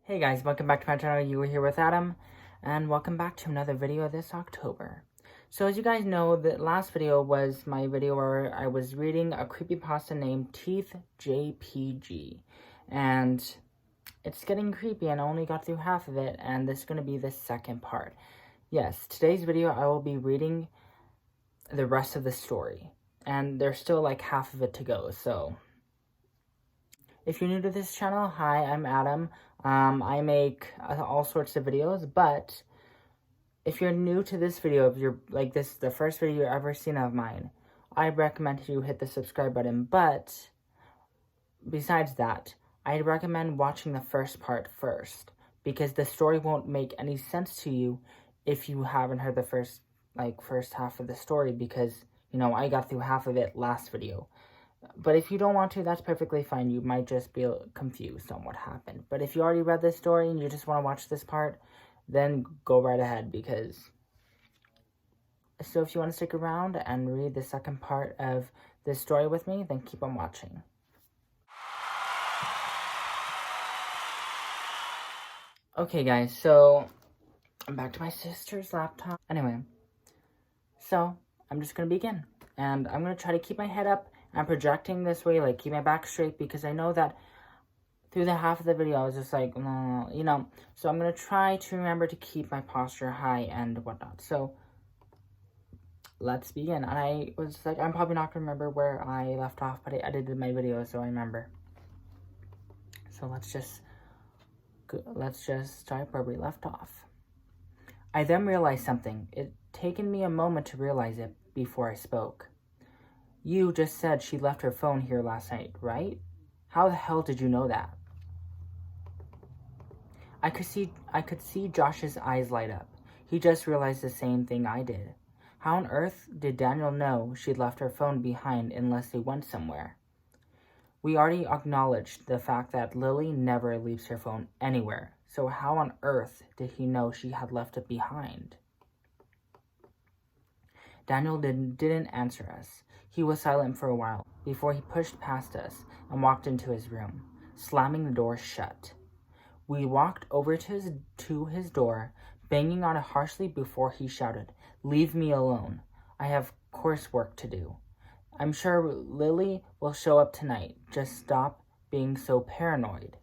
Hey guys, welcome back to my channel. You were here with Adam, and welcome back to another video this October. So as you guys know, the last video was my video where I was reading a creepypasta named Teeth.jpg, and it's getting creepy and I only got through half of it, and this is going to be the second part. Yes, today's video I will be reading the rest of the story, and there's still like half of it to go, so... If you're new to this channel, hi, I'm Adam. I make all sorts of videos, but if you're new to this video, if you're like this is the first video you've ever seen of mine, I recommend you hit the subscribe button. But besides that, I'd recommend watching the first part first, because the story won't make any sense to you if you haven't heard the first half of the story, because, you know, I got through half of it last video. But if you don't want to, that's perfectly fine. You might just be confused on what happened. But if you already read this story and you just want to watch this part, then go right ahead, because... So if you want to stick around and read the second part of this story with me, then keep on watching. Okay guys, so I'm back to my sister's laptop. Anyway, so I'm just going to begin. And I'm going to try to keep my head up. I'm projecting this way, like, keep my back straight, because I know that through the half of the video, I was just like, you know, so I'm going to try to remember to keep my posture high and whatnot. So, let's begin. And I was like, I'm probably not going to remember where I left off, but I edited my video, so I remember. So let's just start where we left off. I then realized something. It taken me a moment to realize it before I spoke. You just said she left her phone here last night, right? How the hell did you know that? I could see Josh's eyes light up. He just realized the same thing I did. How on earth did Daniel know she'd left her phone behind unless they went somewhere? We already acknowledged the fact that Lily never leaves her phone anywhere, so how on earth did he know she had left it behind? Daniel didn't answer us. He was silent for a while before he pushed past us and walked into his room, slamming the door shut. We walked over to his door, banging on it harshly before he shouted, "Leave me alone. I have coursework to do. I'm sure Lily will show up tonight. Just stop being so paranoid."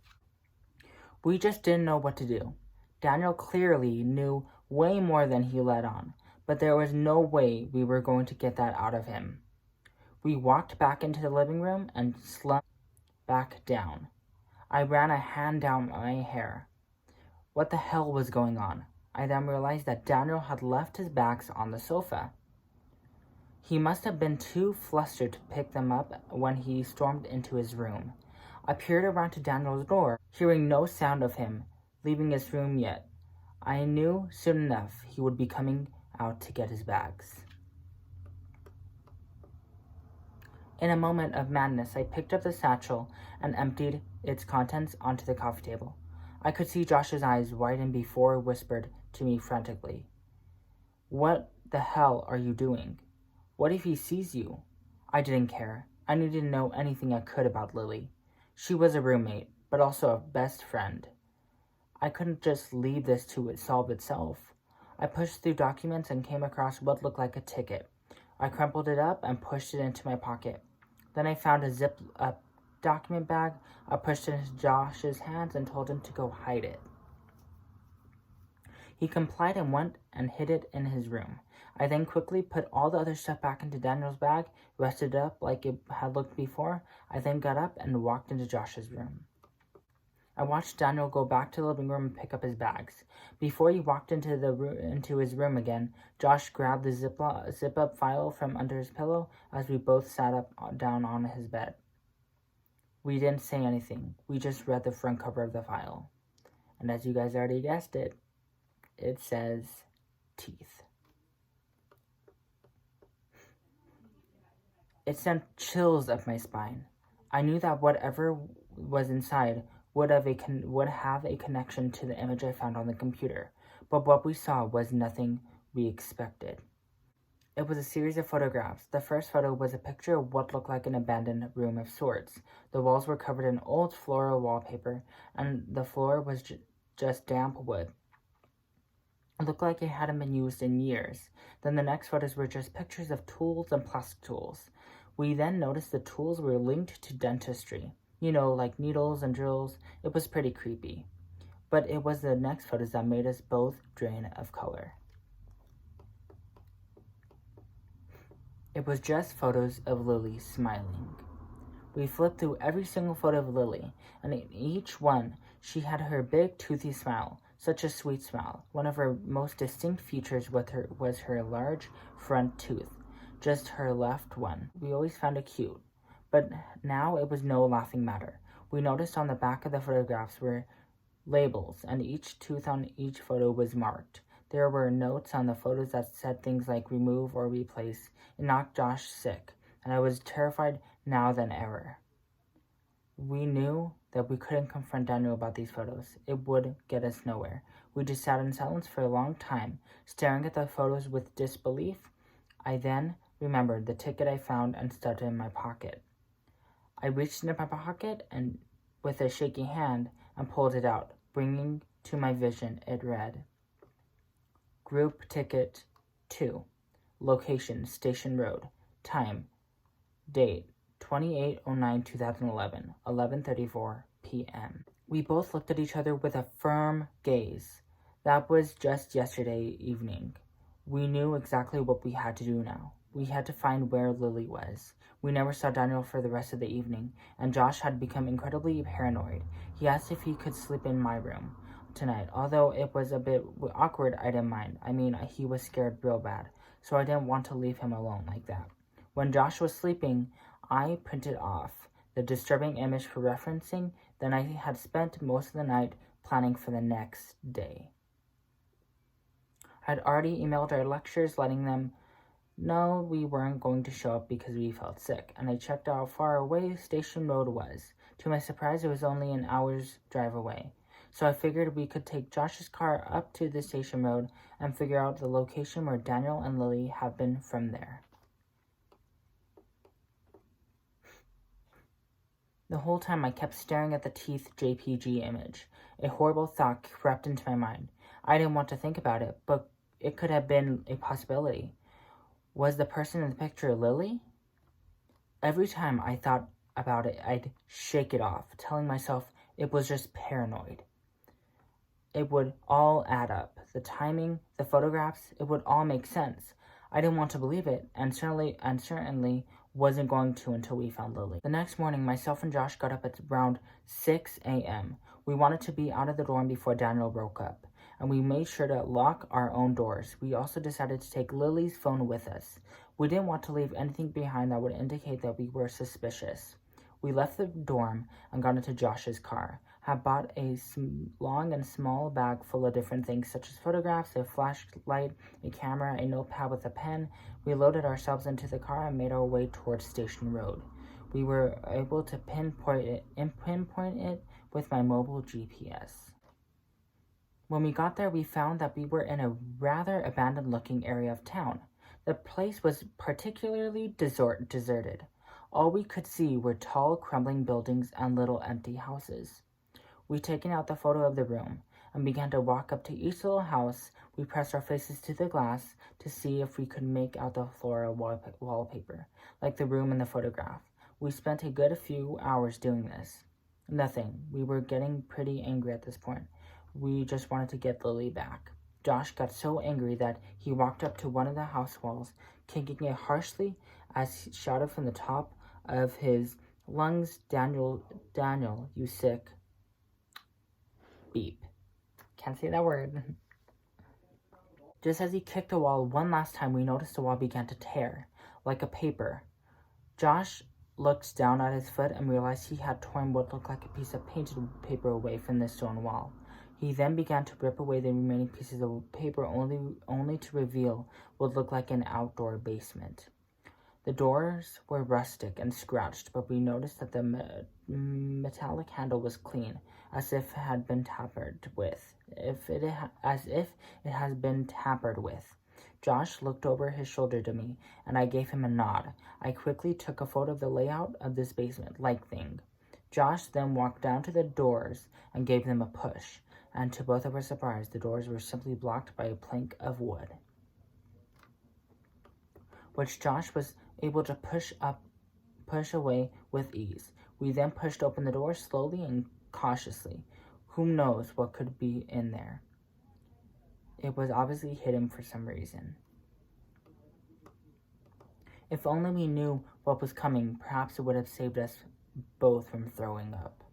We just didn't know what to do. Daniel clearly knew way more than he let on, but there was no way we were going to get that out of him. We walked back into the living room and slumped back down. I ran a hand down my hair. What the hell was going on? I then realized that Daniel had left his bags on the sofa. He must have been too flustered to pick them up when he stormed into his room. I peered around to Daniel's door, hearing no sound of him leaving his room yet. I knew soon enough he would be coming out to get his bags. In a moment of madness, I picked up the satchel and emptied its contents onto the coffee table. I could see Josh's eyes widen before he whispered to me frantically, "What the hell are you doing? What if he sees you?" I didn't care. I needed to know anything I could about Lily. She was a roommate, but also a best friend. I couldn't just leave this to solve itself. I pushed through documents and came across what looked like a ticket. I crumpled it up and pushed it into my pocket. Then I found a zip-up document bag. I pushed it into Josh's hands and told him to go hide it. He complied and went and hid it in his room. I then quickly put all the other stuff back into Daniel's bag, rested it up like it had looked before. I then got up and walked into Josh's room. I watched Daniel go back to the living room and pick up his bags. Before he walked into his room again, Josh grabbed the zip-up file from under his pillow as we both sat down on his bed. We didn't say anything. We just read the front cover of the file. And as you guys already guessed it, it says teeth. It sent chills up my spine. I knew that whatever was inside would have a connection to the image I found on the computer, but what we saw was nothing we expected. It was a series of photographs. The first photo was a picture of what looked like an abandoned room of sorts. The walls were covered in old floral wallpaper, and the floor was just damp wood. It looked like it hadn't been used in years. Then the next photos were just pictures of tools and plastic tools. We then noticed the tools were linked to dentistry. Like needles and drills. It was pretty creepy. But it was the next photos that made us both drain of color. It was just photos of Lily smiling. We flipped through every single photo of Lily, and in each one, she had her big toothy smile, such a sweet smile. One of her most distinct features was her large front tooth, just her left one. We always found it cute, but now it was no laughing matter. We noticed on the back of the photographs were labels, and each tooth on each photo was marked. There were notes on the photos that said things like remove or replace. It knocked Josh sick, and I was terrified now than ever. We knew that we couldn't confront Daniel about these photos. It would get us nowhere. We just sat in silence for a long time, staring at the photos with disbelief. I then remembered the ticket I found and stuck it in my pocket. I reached into my pocket and, with a shaky hand, and pulled it out, bringing to my vision, it read, Group Ticket 2, Location, Station Road, Time, Date, 28/09/2011, 11:34 p.m. We both looked at each other with a firm gaze. That was just yesterday evening. We knew exactly what we had to do now. We had to find where Lily was. We never saw Daniel for the rest of the evening, and Josh had become incredibly paranoid. He asked if he could sleep in my room tonight. Although it was a bit awkward, I didn't mind. He was scared real bad, so I didn't want to leave him alone like that. When Josh was sleeping, I printed off the disturbing image for referencing. Then I had spent most of the night planning for the next day. I had already emailed our lecturers letting them know we weren't going to show up because we felt sick, and I checked how far away Station Road was. To my surprise, it was only an hour's drive away. So I figured we could take Josh's car up to the station road and figure out the location where Daniel and Lily have been from there. The whole time I kept staring at the Teeth.jpg image. A horrible thought crept into my mind. I didn't want to think about it, but it could have been a possibility. Was the person in the picture Lily? Every time I thought about it, I'd shake it off, telling myself it was just paranoid. It would all add up. The timing, the photographs, it would all make sense. I didn't want to believe it, and certainly wasn't going to until we found Lily. The next morning, myself and Josh got up at around 6 a.m. We wanted to be out of the dorm before Daniel woke up, and we made sure to lock our own doors. We also decided to take Lily's phone with us. We didn't want to leave anything behind that would indicate that we were suspicious. We left the dorm and got into Josh's car. Had bought a long and small bag full of different things, such as photographs, a flashlight, a camera, a notepad with a pen. We loaded ourselves into the car and made our way towards Station Road. We were able to pinpoint it with my mobile GPS. When we got there, we found that we were in a rather abandoned-looking area of town. The place was particularly deserted. All we could see were tall, crumbling buildings and little empty houses. We taken out the photo of the room and began to walk up to each little house. We pressed our faces to the glass to see if we could make out the floral wallpaper, like the room in the photograph. We spent a good few hours doing this. Nothing. We were getting pretty angry at this point. We just wanted to get Lily back. Josh got so angry that he walked up to one of the house walls, kicking it harshly as he shouted from the top of his lungs, Daniel, you sick beep. Can't say that word. Just as he kicked the wall one last time, we noticed the wall began to tear, like a paper. Josh looked down at his foot and realized he had torn what looked like a piece of painted paper away from the stone wall. He then began to rip away the remaining pieces of paper only to reveal what looked like an outdoor basement. The doors were rustic and scratched, but we noticed that the metallic handle was clean, as if it had been tampered with. As if it has been tampered with. Josh looked over his shoulder to me, and I gave him a nod. I quickly took a photo of the layout of this basement-like thing. Josh then walked down to the doors and gave them a push, and to both of our surprise, the doors were simply blocked by a plank of wood, which Josh was able to push away with ease. We then pushed open the door slowly and cautiously. Who knows what could be in there? It was obviously hidden for some reason. If only we knew what was coming, perhaps it would have saved us both from throwing up.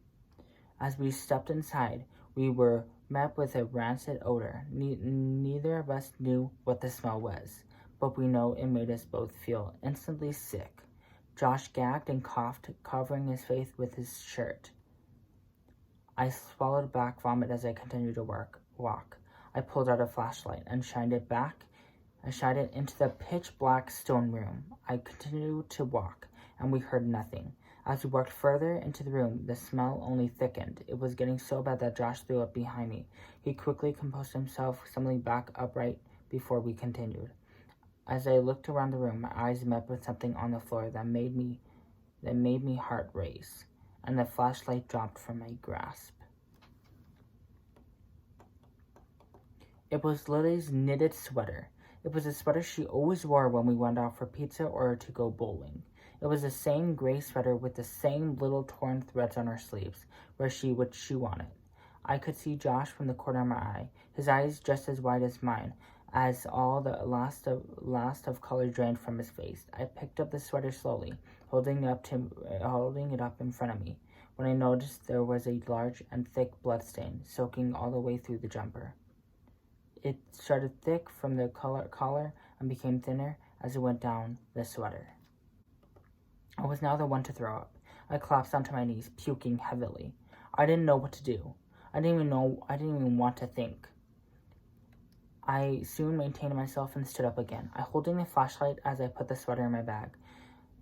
As we stepped inside, we were met with a rancid odor. Neither of us knew what the smell was, but we know it made us both feel instantly sick. Josh gagged and coughed, covering his face with his shirt. I swallowed back vomit as I continued to walk. I pulled out a flashlight and shined it into the pitch-black stone room. I continued to walk, and we heard nothing. As we walked further into the room, the smell only thickened. It was getting so bad that Josh threw up behind me. He quickly composed himself, stumbling back upright before we continued. As I looked around the room, my eyes met with something on the floor that made me heart race, and the flashlight dropped from my grasp. It was Lily's knitted sweater. It was a sweater she always wore when we went out for pizza or to go bowling. It was the same gray sweater with the same little torn threads on her sleeves, where she would chew on it. I could see Josh from the corner of my eye, his eyes just as wide as mine, as all the last of color drained from his face. I picked up the sweater slowly, holding it up in front of me, when I noticed there was a large and thick blood stain soaking all the way through the jumper. It started thick from the collar and became thinner as it went down the sweater. I was now the one to throw up. I collapsed onto my knees, puking heavily. I didn't know what to do. I didn't even want to think. I soon maintained myself and stood up again. I holding the flashlight as I put the sweater in my bag.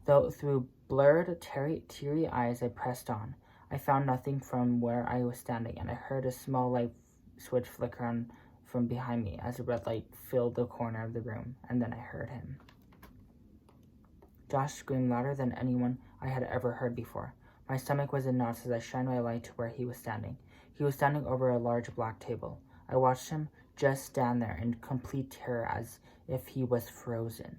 Though through blurred, teary eyes, I pressed on. I found nothing from where I was standing, and I heard a small light switch flicker on from behind me as a red light filled the corner of the room, and then I heard him. Josh screamed louder than anyone I had ever heard before. My stomach was in knots as I shined my light to where he was standing. He was standing over a large black table. I watched him just stand there in complete terror as if he was frozen.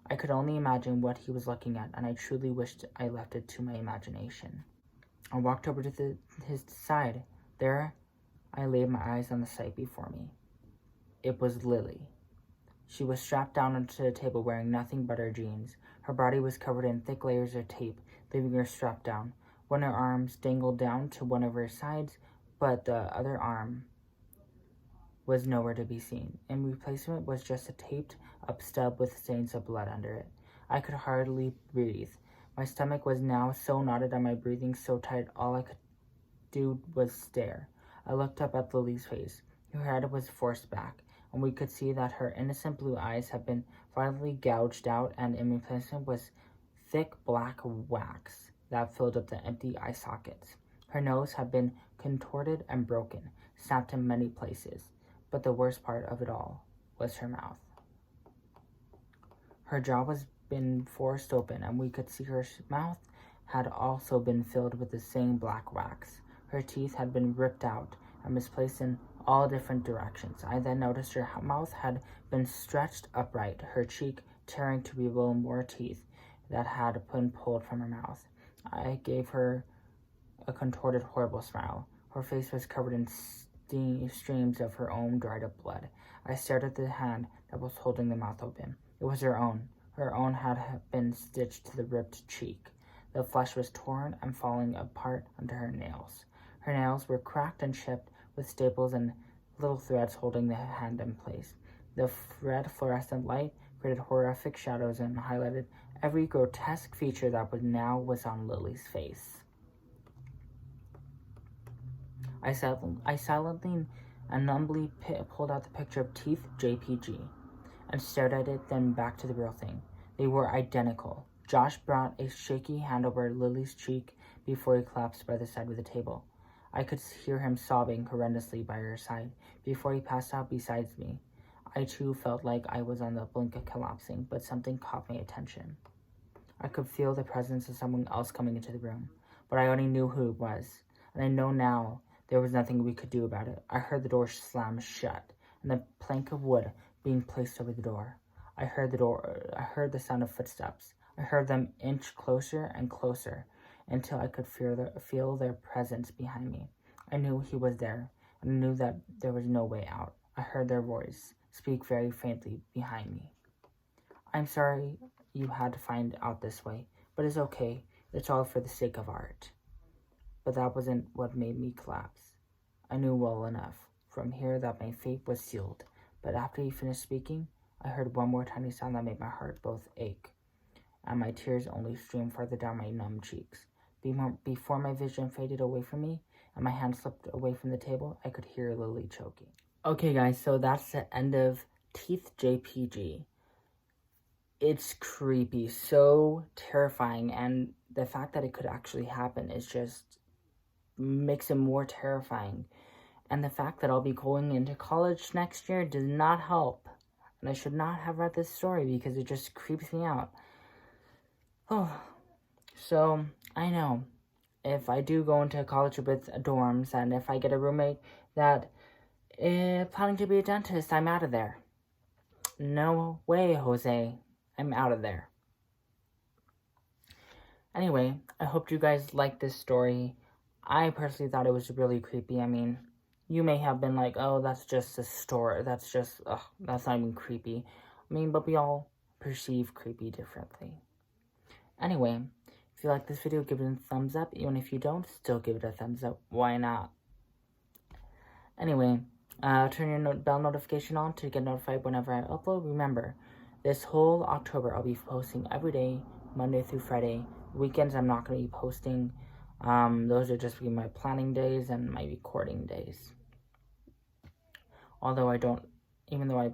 I could only imagine what he was looking at, and I truly wished I left it to my imagination. I walked over to his side. There I laid my eyes on the sight before me. It was Lily. She was strapped down onto the table wearing nothing but her jeans. Her body was covered in thick layers of tape, leaving her strapped down. One of her arms dangled down to one of her sides, but the other arm was nowhere to be seen. In replacement was just a taped up stub with stains of blood under it. I could hardly breathe. My stomach was now so knotted and my breathing so tight all I could do was stare. I looked up at Lily's face. Her head was forced back, and we could see that her innocent blue eyes had been violently gouged out, and in replacement was thick black wax that filled up the empty eye sockets. Her nose had been contorted and broken, snapped in many places, but the worst part of it all was her mouth. Her jaw was been forced open, and we could see her mouth had also been filled with the same black wax. Her teeth had been ripped out and misplaced in all different directions. I then noticed her mouth had been stretched upright, her cheek tearing to reveal more teeth that had been pulled from her mouth. I gave her a contorted, horrible smile. Her face was covered in streams of her own dried-up blood. I stared at the hand that was holding the mouth open. It was her own. Her own had been stitched to the ripped cheek. The flesh was torn and falling apart under her nails. Her nails were cracked and chipped with staples and little threads holding the hand in place. The red fluorescent light created horrific shadows and highlighted every grotesque feature that was on Lily's face. I silently and numbly pulled out the picture of Teeth.jpg and stared at it, then back to the real thing. They were identical. Josh brought a shaky hand over Lily's cheek before he collapsed by the side of the table. I could hear him sobbing horrendously by her side before he passed out beside me. I too felt like I was on the brink of collapsing, but something caught my attention. I could feel the presence of someone else coming into the room, but I already knew who it was, and I know now There was nothing we could do about it. I heard the door slam shut, and a plank of wood being placed over the door. I heard the sound of footsteps. I heard them inch closer and closer until I could feel their presence behind me. I knew he was there, and I knew that there was no way out. I heard their voice speak very faintly behind me. I'm sorry you had to find out this way, but it's okay. It's all for the sake of art. But that wasn't what made me collapse. I knew well enough from here that my fate was sealed, but after he finished speaking, I heard one more tiny sound that made my heart both ache, and my tears only streamed farther down my numb cheeks. Before my vision faded away from me, and my hand slipped away from the table, I could hear Lily choking. Okay guys, so that's the end of Teeth.jpg. It's creepy, so terrifying, and the fact that it could actually happen is just makes it more terrifying. And the fact that I'll be going into college next year does not help. And I should not have read this story because it just creeps me out. Oh, so I know if I do go into college with dorms and if I get a roommate that is planning to be a dentist, I'm out of there. No way, Jose. I'm out of there. Anyway, I hope you guys liked this story. I personally thought it was really creepy. I mean, you may have been like, oh, that's just a story. That's not even creepy. I mean, but we all perceive creepy differently. Anyway, if you like this video, give it a thumbs up. Even if you don't, still give it a thumbs up. Why not? Anyway, turn your bell notification on to get notified whenever I upload. Remember, this whole October, I'll be posting every day, Monday through Friday. Weekends, I'm not going to be posting. Those are just my planning days and my recording days. Although even though I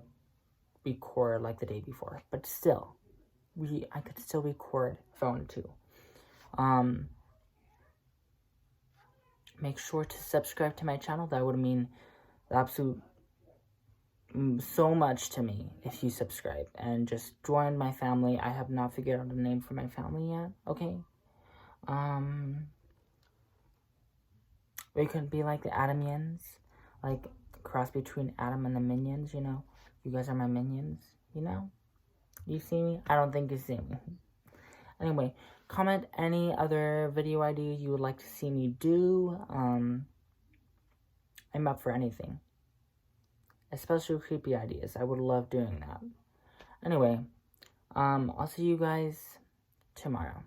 record like the day before, but still, I could still record if I wanted to. Make sure to subscribe to my channel. That would mean so much to me if you subscribe and just join my family. I have not figured out a name for my family yet. Okay. We could be like the Adamians, like cross between Adam and the Minions, you know. You guys are my minions, you know. You see me? I don't think you see me. Anyway, comment any other video idea you would like to see me do. I'm up for anything. Especially creepy ideas. I would love doing that. Anyway, I'll see you guys tomorrow.